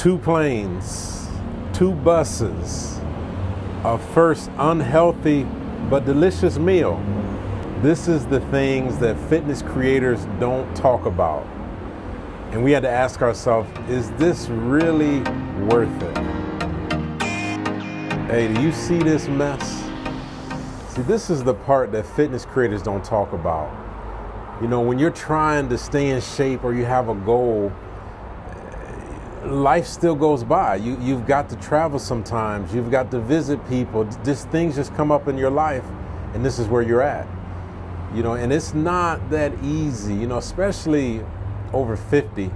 2 planes, 2 buses, a first unhealthy but delicious meal. This is the things that fitness creators don't talk about. And we had to ask ourselves, is this really worth it? Hey, do you see this mess? See, this is the part that fitness creators don't talk about. You know, when you're trying to stay in shape or you have a goal, life still goes by. You've got to travel sometimes. You've got to visit people. Just things just come up in your life, and this is where you're at. You know, and it's not that easy, you know, especially over 50.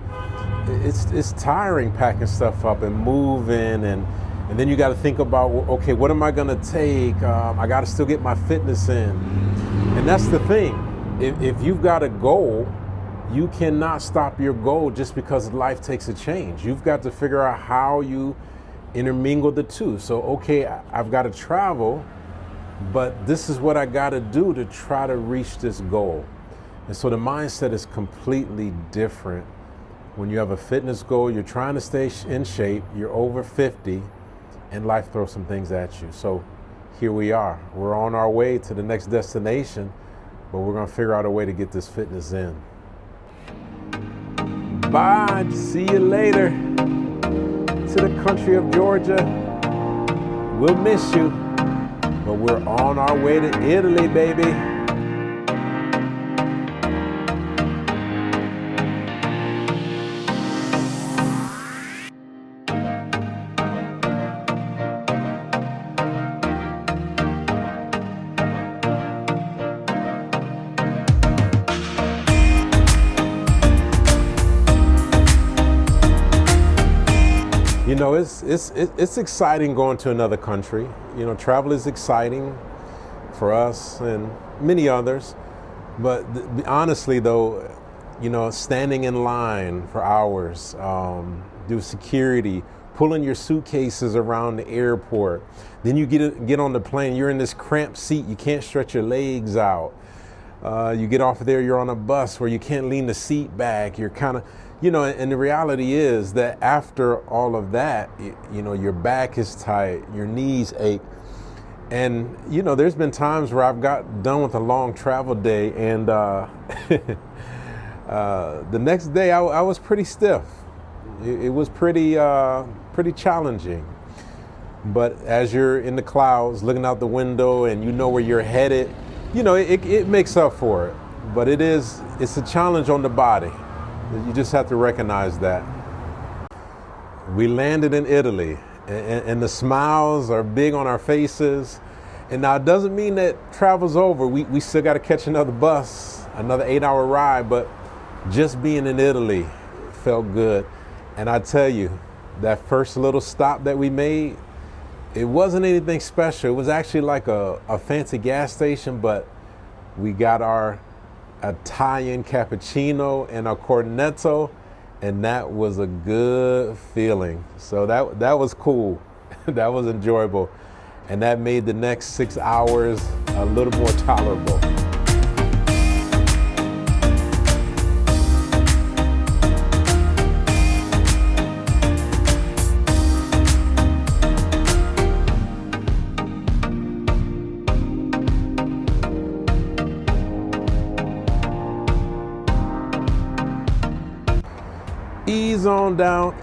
It's tiring packing stuff up and moving, and then you got to think about, okay, what am I going to take? I got to still get my fitness in. And that's the thing. If you've got a goal, you cannot stop your goal just because life takes a change. You've got to figure out how you intermingle the two. So, okay, I've got to travel, but this is what I got to do to try to reach this goal. And so the mindset is completely different. When you have a fitness goal, you're trying to stay in shape, you're over 50, and life throws some things at you. So here we are. We're on our way to the next destination, but we're going to figure out a way to get this fitness in. Bye. See you later. To the country of Georgia. We'll miss you, but we're on our way to Italy, baby. You know, it's exciting going to another country. You know, travel is exciting for us and many others. But honestly, though, you know, standing in line for hours, do security, pulling your suitcases around the airport. Then you get on the plane. You're in this cramped seat. You can't stretch your legs out. You get off of there. You're on a bus where you can't lean the seat back. You're kind of, you know, and the reality is that after all of that, you know, your back is tight, your knees ache. And, you know, there's been times where I've got done with a long travel day, and the next day I was pretty stiff. It was pretty challenging. But as you're in the clouds, looking out the window, and you know where you're headed, you know, it makes up for it. But it's a challenge on the body. You just have to recognize that. We landed in Italy, and the smiles are big on our faces. And now it doesn't mean that travel's over. We still got to catch another bus, another 8-hour ride, but just being in Italy felt good. And I tell you, that first little stop that we made, it wasn't anything special. It was actually like a fancy gas station, but we got our Italian cappuccino and a cornetto, and that was a good feeling. So that was cool. That was enjoyable, and that made the next 6 hours a little more tolerable.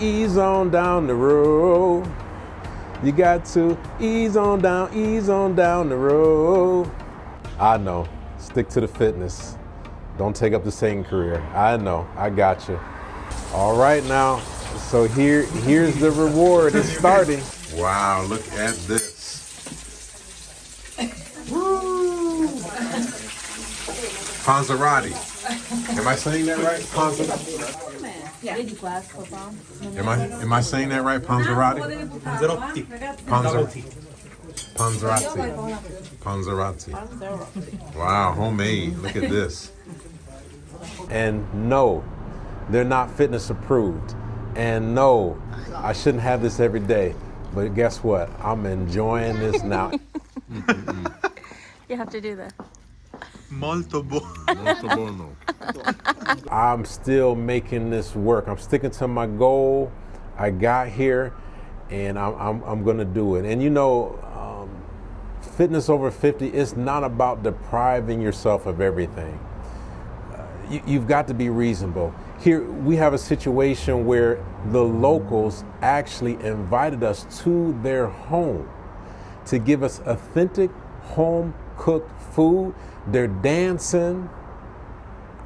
Ease on down the road. You got to ease on down the road. I know, stick to the fitness. Don't take up the singing career. I know, I got you. All right now, so here's the reward. It's starting. Wow, look at this. Woo! Panzarotti. Am I saying that right? Panzarotti. Yeah. Am I saying that right? Panzarotti? Panzarotti. Wow, homemade. Look at this. And no, they're not fitness approved. And no, I shouldn't have this every day. But guess what? I'm enjoying this now. You have to do that. Molto buono. Molto buono. I'm still making this work. I'm sticking to my goal. I got here, and I'm going to do it. And you know, fitness over 50 is not about depriving yourself of everything. You've got to be reasonable. Here we have a situation where the locals actually invited us to their home to give us authentic home cooked food. They're dancing.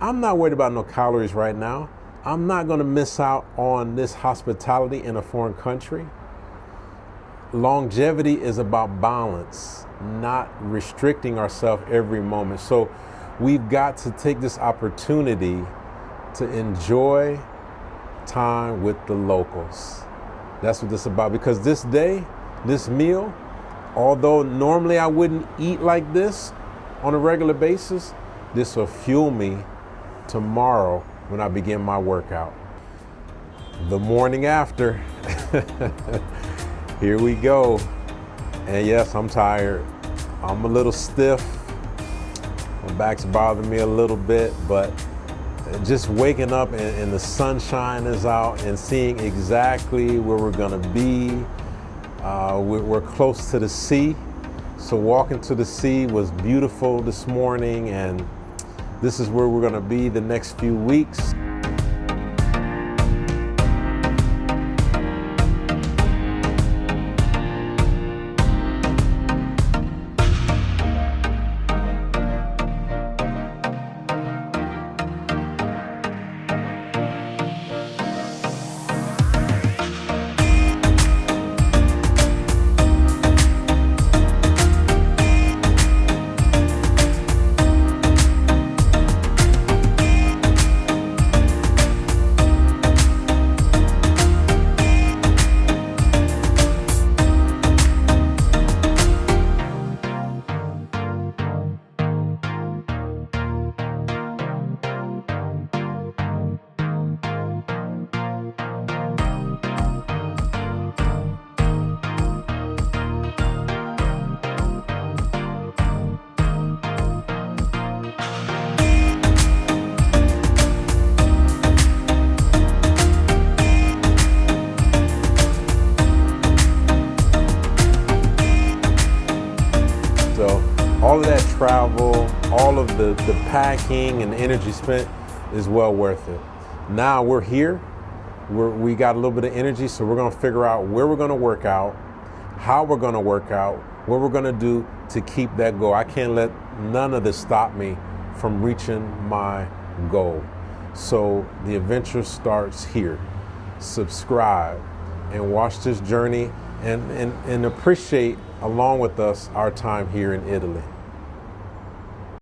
I'm not worried about no calories right now. I'm not going to miss out on this hospitality in a foreign country. Longevity is about balance, not restricting ourselves every moment. So we've got to take this opportunity to enjoy time with the locals. That's what this is about. Because this day, this meal, although normally I wouldn't eat like this on a regular basis, this will fuel me tomorrow when I begin my workout. The morning after, here we go. And yes, I'm tired. I'm a little stiff. My back's bothering me a little bit, but just waking up and the sunshine is out and seeing exactly where we're gonna be. We're close to the sea, so walking to the sea was beautiful this morning, and this is where we're gonna be the next few weeks. So all of that travel, all of the packing and the energy spent is well worth it. Now we're here, we got a little bit of energy, so we're gonna figure out where we're gonna work out, how we're gonna work out, what we're gonna do to keep that goal. I can't let none of this stop me from reaching my goal. So the adventure starts here. Subscribe and watch this journey and appreciate along with us our time here in Italy.